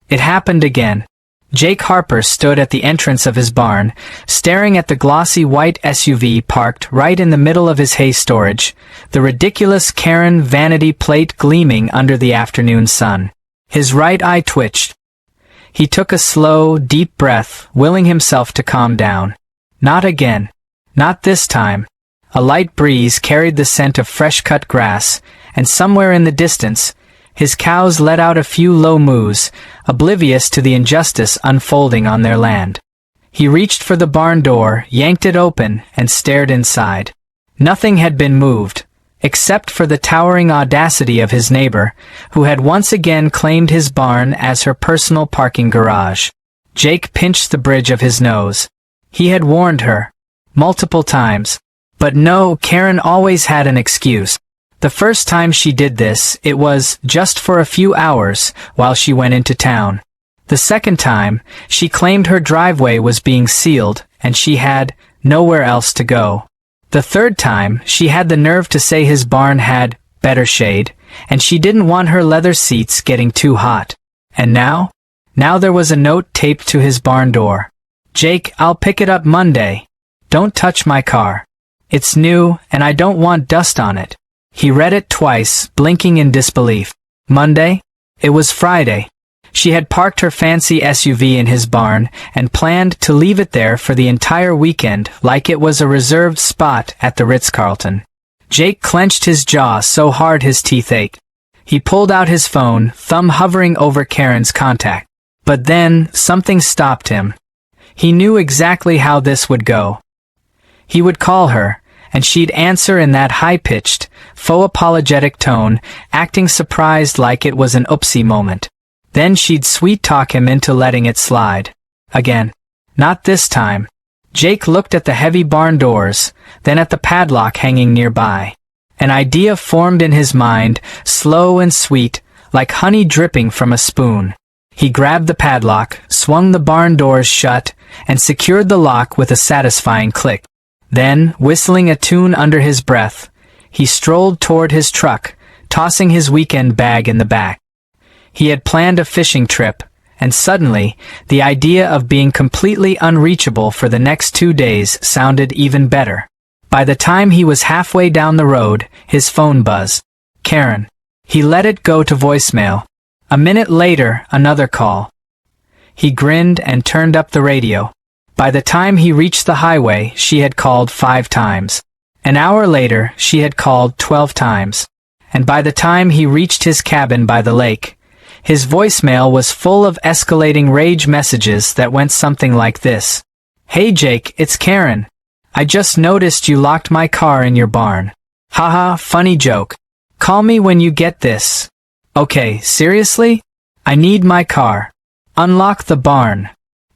It happened again. Jake Harper stood at the entrance of his barn, staring at the glossy white SUV parked right in the middle of his hay storage, the ridiculous Karen vanity plate gleaming under the afternoon sun. His right eye twitched. He took a slow, deep breath, willing himself to calm down. Not again. Not this time. A light breeze carried the scent of fresh-cut grass, and somewhere in the distance, his cows let out a few low moos, oblivious to the injustice unfolding on their land. He reached for the barn door, yanked it open, and stared inside. Nothing had been moved, except for the towering audacity of his neighbor, who had once again claimed his barn as her personal parking garage. Jake pinched the bridge of his nose. He had warned her. Multiple times. But no, Karen always had an excuse. The first time she did this, it was just for a few hours while she went into town. The second time, she claimed her driveway was being sealed and she had nowhere else to go. The third time, she had the nerve to say his barn had better shade, and she didn't want her leather seats getting too hot. And now? Now there was a note taped to his barn door. Jake, I'll pick it up Monday. Don't touch my car. It's new, and I don't want dust on it. He read it twice, blinking in disbelief. Monday? It was Friday. She had parked her fancy SUV in his barn and planned to leave it there for the entire weekend like it was a reserved spot at the Ritz-Carlton. Jake clenched his jaw so hard his teeth ached. He pulled out his phone, thumb hovering over Karen's contact. But then, something stopped him. He knew exactly how this would go. He would call her, and she'd answer in that high-pitched, faux apologetic tone, acting surprised like it was an oopsie moment. Then she'd sweet-talk him into letting it slide. Again. Not this time. Jake looked at the heavy barn doors, then at the padlock hanging nearby. An idea formed in his mind, slow and sweet, like honey dripping from a spoon. He grabbed the padlock, swung the barn doors shut, and secured the lock with a satisfying click. Then, whistling a tune under his breath, he strolled toward his truck, tossing his weekend bag in the back. He had planned a fishing trip, and suddenly, the idea of being completely unreachable for the next 2 days sounded even better. By the time he was halfway down the road, his phone buzzed. Karen. He let it go to voicemail. A minute later, another call. He grinned and turned up the radio. By the time he reached the highway, she had called 5 times. An hour later, she had called 12 times. And by the time he reached his cabin by the lake, his voicemail was full of escalating rage messages that went something like this. Hey Jake, it's Karen. I just noticed you locked my car in your barn. Haha, funny joke. Call me when you get this. Okay, seriously? I need my car. Unlock the barn.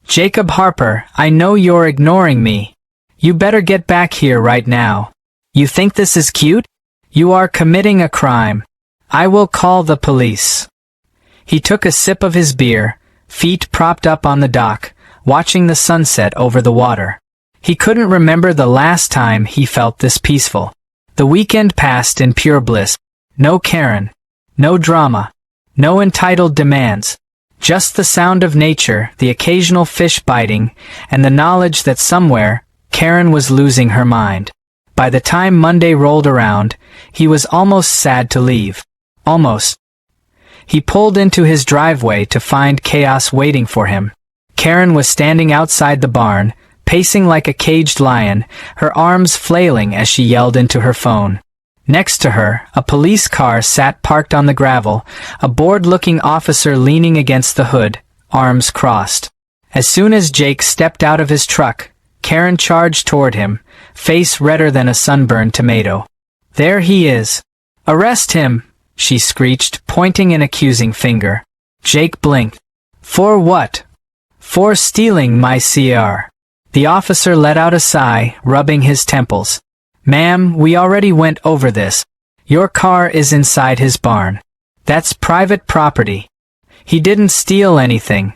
Jacob Harper, I know you're ignoring me. You better get back here right now. You think this is cute? You are committing a crime. I will call the police. He took a sip of his beer, feet propped up on the dock, watching the sunset over the water. He couldn't remember the last time he felt this peaceful. The weekend passed in pure bliss. No Karen. No drama. No entitled demands. Just the sound of nature, the occasional fish biting, and the knowledge that somewhere, Karen was losing her mind. By the time Monday rolled around, he was almost sad to leave. Almost. He pulled into his driveway to find chaos waiting for him. Karen was standing outside the barn, pacing like a caged lion, her arms flailing as she yelled into her phone. Next to her, a police car sat parked on the gravel, a bored-looking officer leaning against the hood, arms crossed. As soon as Jake stepped out of his truck, Karen charged toward him, face redder than a sunburned tomato. There he is. Arrest him, she screeched, pointing an accusing finger. Jake blinked. For what? For stealing my car. The officer let out a sigh, rubbing his temples. Ma'am, we already went over this. Your car is inside his barn. That's private property. He didn't steal anything.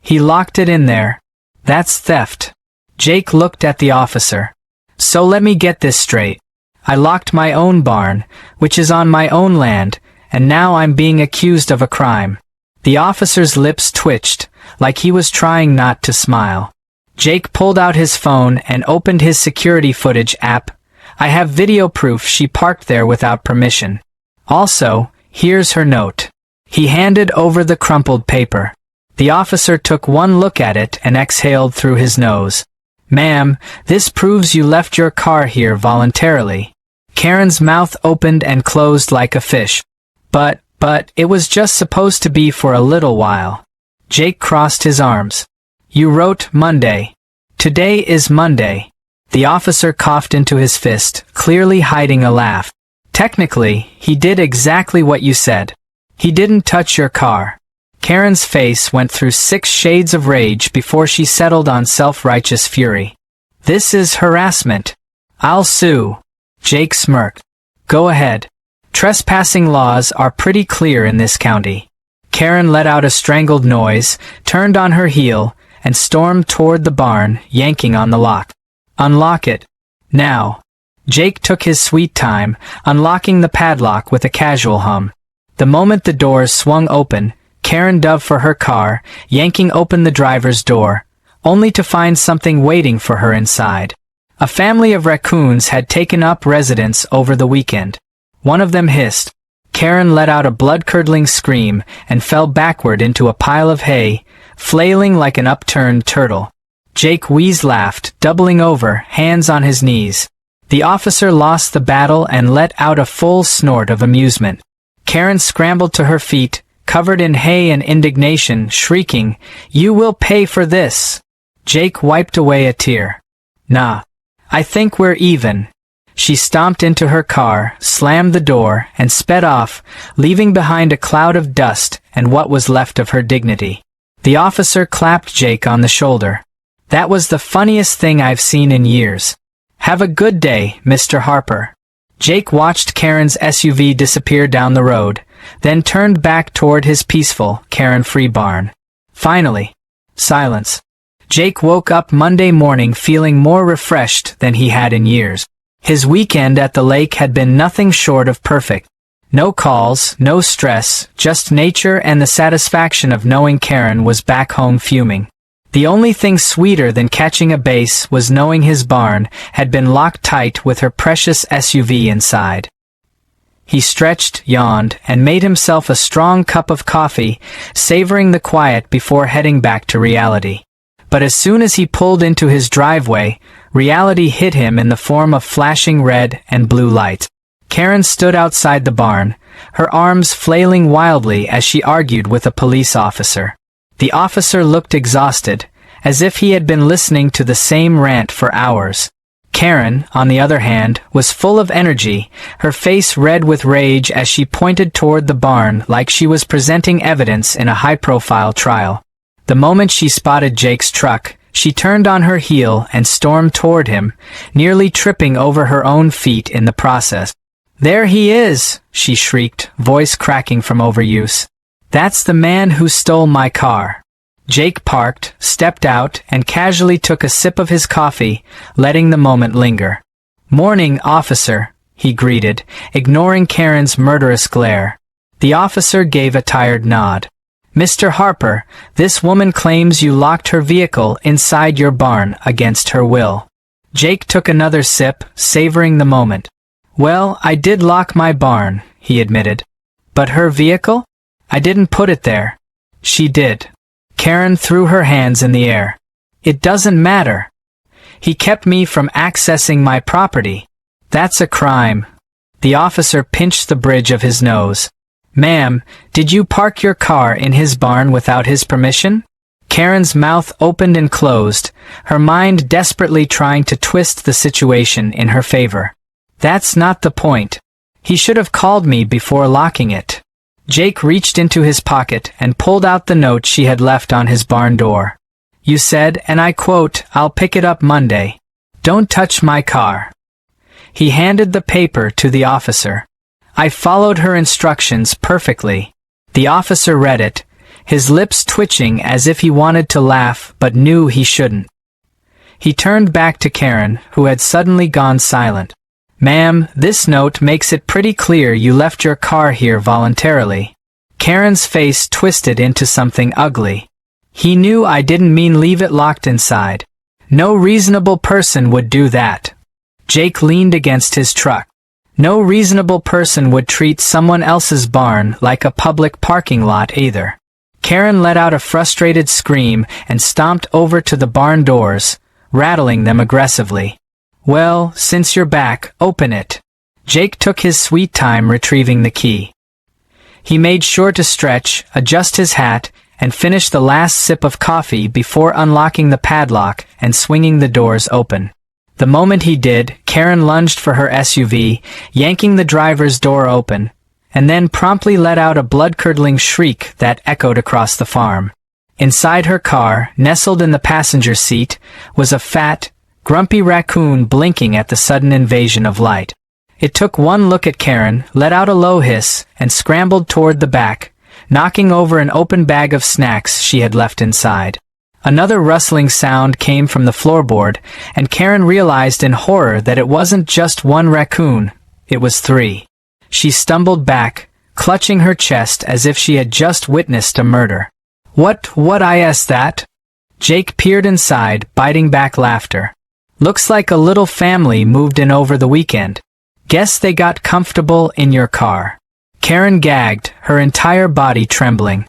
He locked it in there. That's theft. Jake looked at the officer. So let me get this straight. I locked my own barn, which is on my own land, and now I'm being accused of a crime. The officer's lips twitched, like he was trying not to smile. Jake pulled out his phone and opened his security footage app. I have video proof she parked there without permission. Also, here's her note. He handed over the crumpled paper. The officer took one look at it and exhaled through his nose. Ma'am, this proves you left your car here voluntarily. Karen's mouth opened and closed like a fish. But it was just supposed to be for a little while. Jake crossed his arms. You wrote Monday. Today is Monday. The officer coughed into his fist, clearly hiding a laugh. Technically, he did exactly what you said. He didn't touch your car. Karen's face went through 6 shades of rage before she settled on self-righteous fury. This is harassment. I'll sue. Jake smirked. Go ahead. Trespassing laws are pretty clear in this county. Karen let out a strangled noise, turned on her heel, and stormed toward the barn, yanking on the lock. Unlock it. Now. Jake took his sweet time, unlocking the padlock with a casual hum. The moment the doors swung open, Karen dove for her car, yanking open the driver's door, only to find something waiting for her inside. A family of raccoons had taken up residence over the weekend. One of them hissed. Karen let out a blood-curdling scream and fell backward into a pile of hay, flailing like an upturned turtle. Jake wheezed, laughed, doubling over, hands on his knees. The officer lost the battle and let out a full snort of amusement. Karen scrambled to her feet, covered in hay and indignation, shrieking, "You will pay for this!" Jake wiped away a tear. Nah. I think we're even. She stomped into her car, slammed the door, and sped off, leaving behind a cloud of dust and what was left of her dignity. The officer clapped Jake on the shoulder. That was the funniest thing I've seen in years. Have a good day, Mr. Harper. Jake watched Karen's SUV disappear down the road, then turned back toward his peaceful, Karen-free barn. Finally, silence. Jake woke up Monday morning feeling more refreshed than he had in years. His weekend at the lake had been nothing short of perfect. No calls, no stress, just nature and the satisfaction of knowing Karen was back home fuming. The only thing sweeter than catching a base was knowing his barn had been locked tight with her precious SUV inside. He stretched, yawned, and made himself a strong cup of coffee, savoring the quiet before heading back to reality. But as soon as he pulled into his driveway, reality hit him in the form of flashing red and blue light. Karen stood outside the barn, her arms flailing wildly as she argued with a police officer. The officer looked exhausted, as if he had been listening to the same rant for hours. Karen, on the other hand, was full of energy, her face red with rage as she pointed toward the barn like she was presenting evidence in a high-profile trial. The moment she spotted Jake's truck, she turned on her heel and stormed toward him, nearly tripping over her own feet in the process. "There he is!" she shrieked, voice cracking from overuse. "That's the man who stole my car." Jake parked, stepped out, and casually took a sip of his coffee, letting the moment linger. "Morning, officer," he greeted, ignoring Karen's murderous glare. The officer gave a tired nod. "Mr. Harper, this woman claims you locked her vehicle inside your barn against her will." Jake took another sip, savoring the moment. "Well, I did lock my barn," he admitted. "But her vehicle? I didn't put it there." "She did." Karen threw her hands in the air. "It doesn't matter. He kept me from accessing my property. That's a crime." The officer pinched the bridge of his nose. "Ma'am, did you park your car in his barn without his permission?" Karen's mouth opened and closed, her mind desperately trying to twist the situation in her favor. "That's not the point. He should have called me before locking it." Jake reached into his pocket and pulled out the note she had left on his barn door. "You said, and I quote, 'I'll pick it up Monday. Don't touch my car.'" He handed the paper to the officer. "I followed her instructions perfectly." The officer read it, his lips twitching as if he wanted to laugh but knew he shouldn't. He turned back to Karen, who had suddenly gone silent. "Ma'am, this note makes it pretty clear you left your car here voluntarily." Karen's face twisted into something ugly. He knew I didn't mean leave it locked inside. No reasonable person would do that. Jake leaned against his truck. No reasonable person would treat someone else's barn like a public parking lot either. Karen let out a frustrated scream and stomped over to the barn doors, rattling them aggressively. Well, since you're back, open it. Jake took his sweet time retrieving the key. He made sure to stretch, adjust his hat, and finish the last sip of coffee before unlocking the padlock and swinging the doors open. The moment he did, Karen lunged for her SUV, yanking the driver's door open, and then promptly let out a blood-curdling shriek that echoed across the farm. Inside her car, nestled in the passenger seat, was a fat, grumpy raccoon blinking at the sudden invasion of light. It took one look at Karen, let out a low hiss, and scrambled toward the back, knocking over an open bag of snacks she had left inside. Another rustling sound came from the floorboard, and Karen realized in horror that it wasn't just one raccoon, it was three. She stumbled back, clutching her chest as if she had just witnessed a murder. What is that? Jake peered inside, biting back laughter. Looks like a little family moved in over the weekend. Guess they got comfortable in your car. Karen gagged, her entire body trembling.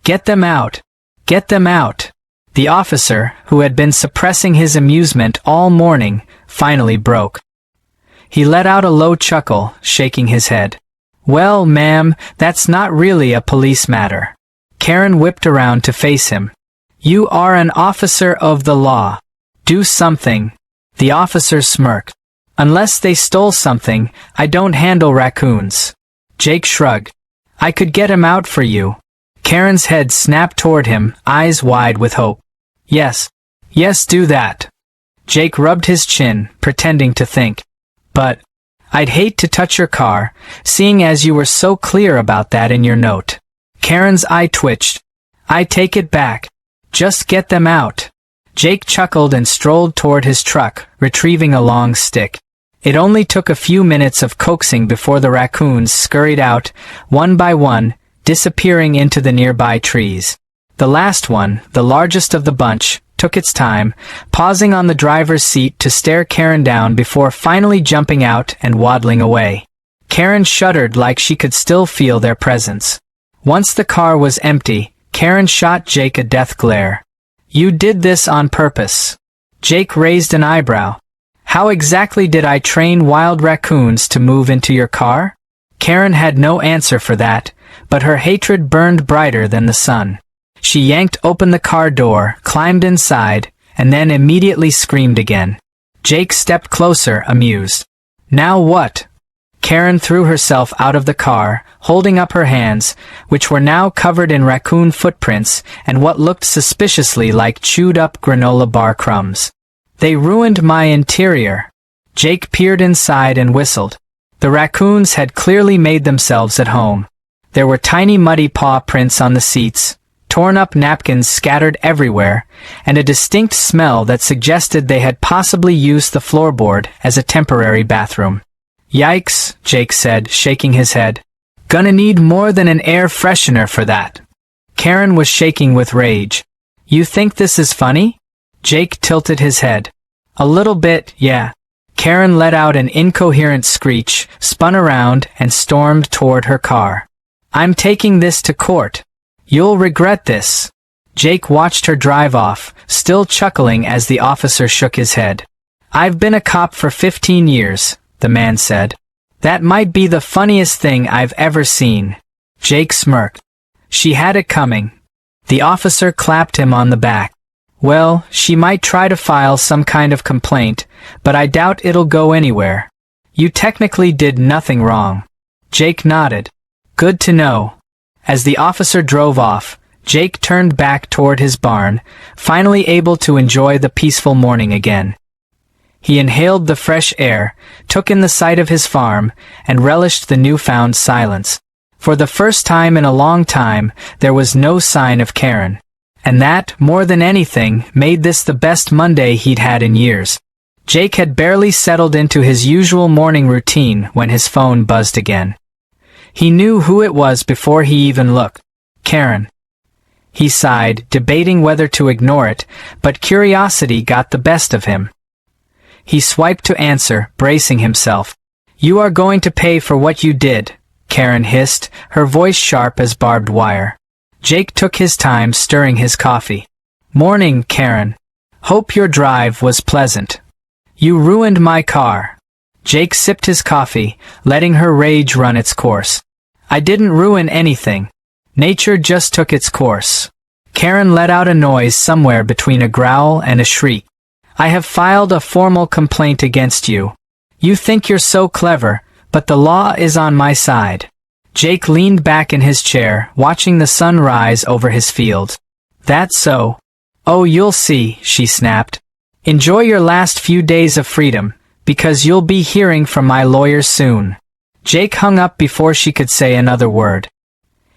Get them out! Get them out! The officer, who had been suppressing his amusement all morning, finally broke. He let out a low chuckle, shaking his head. Well, ma'am, that's not really a police matter. Karen whipped around to face him. You are an officer of the law. Do something. The officer smirked. Unless they stole something, I don't handle raccoons. Jake shrugged. I could get him out for you. Karen's head snapped toward him, eyes wide with hope. Yes, do that. Jake rubbed his chin, pretending to think. But, I'd hate to touch your car, seeing as you were so clear about that in your note. Karen's eye twitched. I take it back. Just get them out. Jake chuckled and strolled toward his truck, retrieving a long stick. It only took a few minutes of coaxing before the raccoons scurried out, one by one, disappearing into the nearby trees. The last one, the largest of the bunch, took its time, pausing on the driver's seat to stare Karen down before finally jumping out and waddling away. Karen shuddered like she could still feel their presence. Once the car was empty, Karen shot Jake a death glare. You did this on purpose. Jake raised an eyebrow. How exactly did I train wild raccoons to move into your car? Karen had no answer for that, but her hatred burned brighter than the sun. She yanked open the car door, climbed inside, and then immediately screamed again. Jake stepped closer, amused. Now what? Karen threw herself out of the car, holding up her hands, which were now covered in raccoon footprints and what looked suspiciously like chewed-up granola bar crumbs. They ruined my interior. Jake peered inside and whistled. The raccoons had clearly made themselves at home. There were tiny muddy paw prints on the seats, torn-up napkins scattered everywhere, and a distinct smell that suggested they had possibly used the floorboard as a temporary bathroom. Yikes, Jake said, shaking his head. Gonna need more than an air freshener for that. Karen was shaking with rage. You think this is funny? Jake tilted his head. A little bit, yeah. Karen let out an incoherent screech, spun around, and stormed toward her car. I'm taking this to court. You'll regret this. Jake watched her drive off, still chuckling as the officer shook his head. I've been a cop for 15 years, the man said. That might be the funniest thing I've ever seen. Jake smirked. She had it coming. The officer clapped him on the back. Well, she might try to file some kind of complaint, but I doubt it'll go anywhere. You technically did nothing wrong. Jake nodded. Good to know. As the officer drove off, Jake turned back toward his barn, finally able to enjoy the peaceful morning again. He inhaled the fresh air, took in the sight of his farm, and relished the newfound silence. For the first time in a long time, there was no sign of Karen. And that, more than anything, made this the best Monday he'd had in years. Jake had barely settled into his usual morning routine when his phone buzzed again. He knew who it was before he even looked. Karen. He sighed, debating whether to ignore it, but curiosity got the best of him. He swiped to answer, bracing himself. "You are going to pay for what you did," Karen hissed, her voice sharp as barbed wire. Jake took his time stirring his coffee. "Morning, Karen. Hope your drive was pleasant. You ruined my car." Jake sipped his coffee, letting her rage run its course. "I didn't ruin anything. Nature just took its course." Karen let out a noise somewhere between a growl and a shriek. "I have filed a formal complaint against you. You think you're so clever, but the law is on my side." Jake leaned back in his chair, watching the sun rise over his field. "That's so." "Oh, you'll see," she snapped. "Enjoy your last few days of freedom, because you'll be hearing from my lawyers soon." Jake hung up before she could say another word.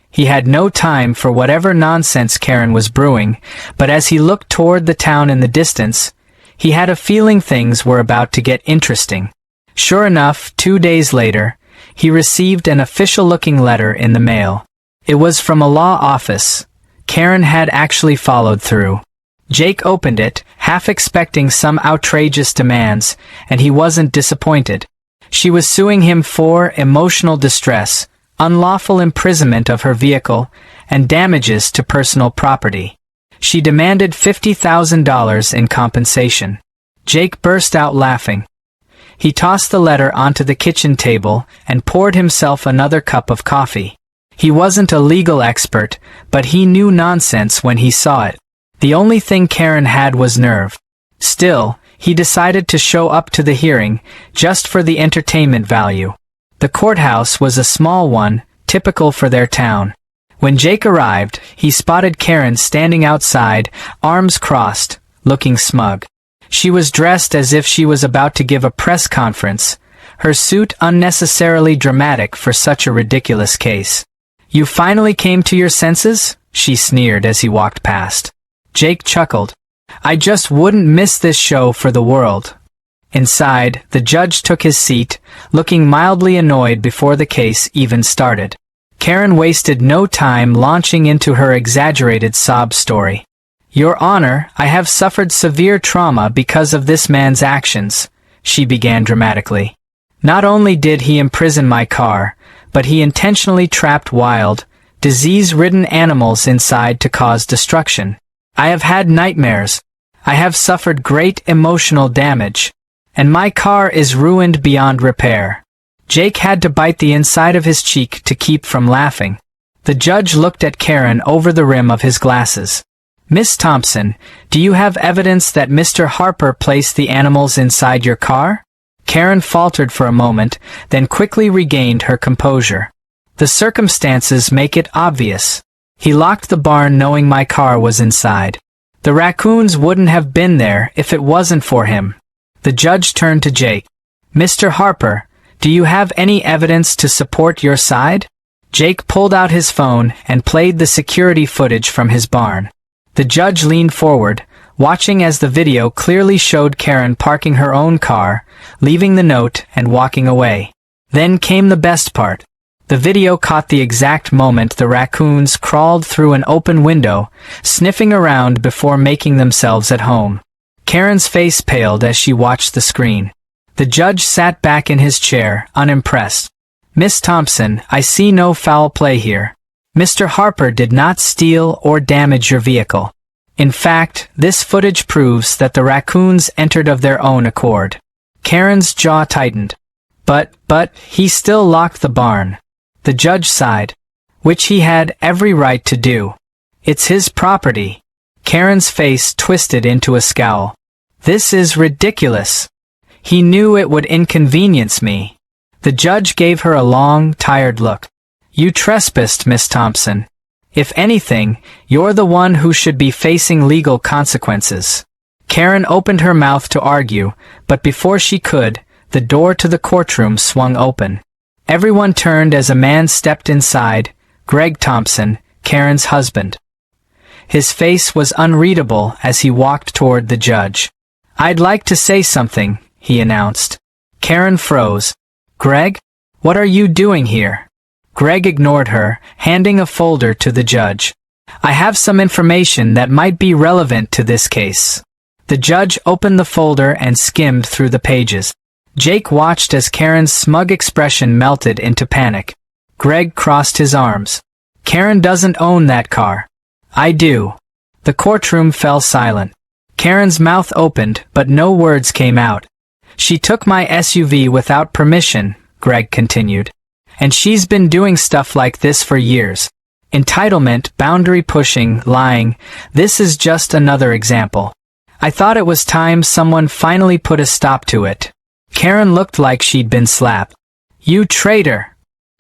He had no time for whatever nonsense Karen was brewing, but as he looked toward the town in the distance, he had a feeling things were about to get interesting. Sure enough, 2 days later, he received an official-looking letter in the mail. It was from a law office. Karen had actually followed through. Jake opened it, half expecting some outrageous demands, and he wasn't disappointed. She was suing him for emotional distress, unlawful imprisonment of her vehicle, and damages to personal property. She demanded $50,000 in compensation. Jake burst out laughing. He tossed the letter onto the kitchen table and poured himself another cup of coffee. He wasn't a legal expert, but he knew nonsense when he saw it. The only thing Karen had was nerve. Still, he decided to show up to the hearing, just for the entertainment value. The courthouse was a small one, typical for their town. When Jake arrived, he spotted Karen standing outside, arms crossed, looking smug. She was dressed as if she was about to give a press conference, her suit unnecessarily dramatic for such a ridiculous case. "You finally came to your senses?" she sneered as he walked past. Jake chuckled. "I just wouldn't miss this show for the world." Inside, the judge took his seat, looking mildly annoyed before the case even started. Karen wasted no time launching into her exaggerated sob story. "Your Honor, I have suffered severe trauma because of this man's actions," she began dramatically. "Not only did he imprison my car, but he intentionally trapped wild, disease-ridden animals inside to cause destruction. I have had nightmares. I have suffered great emotional damage. And my car is ruined beyond repair." Jake had to bite the inside of his cheek to keep from laughing. The judge looked at Karen over the rim of his glasses. "Miss Thompson, do you have evidence that Mr. Harper placed the animals inside your car?" Karen faltered for a moment, then quickly regained her composure. "The circumstances make it obvious. He locked the barn knowing my car was inside. The raccoons wouldn't have been there if it wasn't for him." The judge turned to Jake. "Mr. Harper, do you have any evidence to support your side?" Jake pulled out his phone and played the security footage from his barn. The judge leaned forward, watching as the video clearly showed Karen parking her own car, leaving the note and walking away. Then came the best part. The video caught the exact moment the raccoons crawled through an open window, sniffing around before making themselves at home. Karen's face paled as she watched the screen. The judge sat back in his chair, unimpressed. "Miss Thompson, I see no foul play here. Mr. Harper did not steal or damage your vehicle. In fact, this footage proves that the raccoons entered of their own accord." Karen's jaw tightened. But, he still locked the barn." The judge sighed. "Which he had every right to do. It's his property." Karen's face twisted into a scowl. "This is ridiculous. He knew it would inconvenience me." The judge gave her a long, tired look. "You trespassed, Miss Thompson. If anything, you're the one who should be facing legal consequences." Karen opened her mouth to argue, but before she could, the door to the courtroom swung open. Everyone turned as a man stepped inside, Greg Thompson, Karen's husband. His face was unreadable as he walked toward the judge. "I'd like to say something," he announced. Karen froze. "Greg? What are you doing here?" Greg ignored her, handing a folder to the judge. I have some information that might be relevant to this case. The judge opened the folder and skimmed through the pages. Jake watched as Karen's smug expression melted into panic. Greg crossed his arms. Karen doesn't own that car. I do. The courtroom fell silent. Karen's mouth opened, but no words came out. She took my SUV without permission, Greg continued. And she's been doing stuff like this for years. Entitlement, boundary pushing, lying. This is just another example. I thought it was time someone finally put a stop to it. Karen looked like she'd been slapped. You traitor!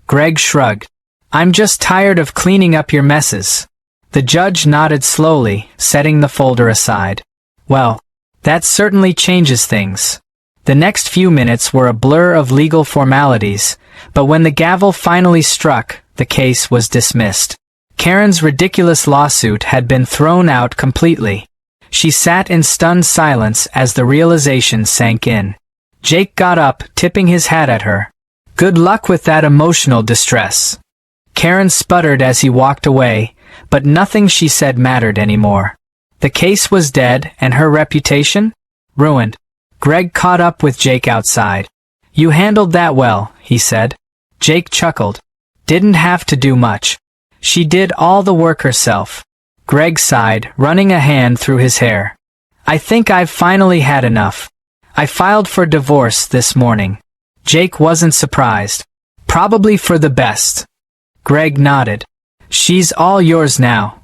Greg shrugged. I'm just tired of cleaning up your messes. The judge nodded slowly, setting the folder aside. Well, that certainly changes things. The next few minutes were a blur of legal formalities, but when the gavel finally struck, the case was dismissed. Karen's ridiculous lawsuit had been thrown out completely. She sat in stunned silence as the realization sank in. Jake got up, tipping his hat at her. Good luck with that emotional distress. Karen sputtered as he walked away, but nothing she said mattered anymore. The case was dead, and her reputation? Ruined. Greg caught up with Jake outside. You handled that well, he said. Jake chuckled. Didn't have to do much. She did all the work herself. Greg sighed, running a hand through his hair. I think I've finally had enough. I filed for divorce this morning. Jake wasn't surprised. Probably for the best. Greg nodded. She's all yours now.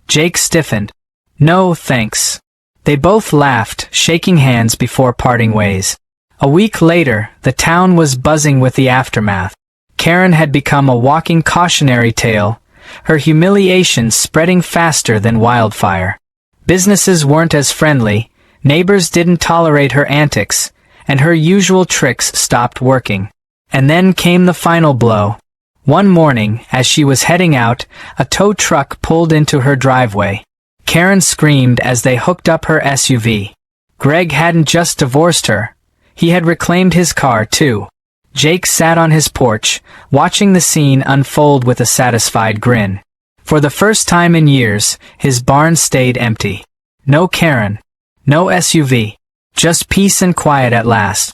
Jake stiffened. No, thanks. They both laughed, shaking hands before parting ways. A week later, the town was buzzing with the aftermath. Karen had become a walking cautionary tale, her humiliation spreading faster than wildfire. Businesses weren't as friendly, neighbors didn't tolerate her antics, and her usual tricks stopped working. And then came the final blow. One morning, as she was heading out, a tow truck pulled into her driveway. Karen screamed as they hooked up her SUV. Greg hadn't just divorced her. He had reclaimed his car, too. Jake sat on his porch, watching the scene unfold with a satisfied grin. For the first time in years, his barn stayed empty. No Karen. No SUV. Just peace and quiet at last.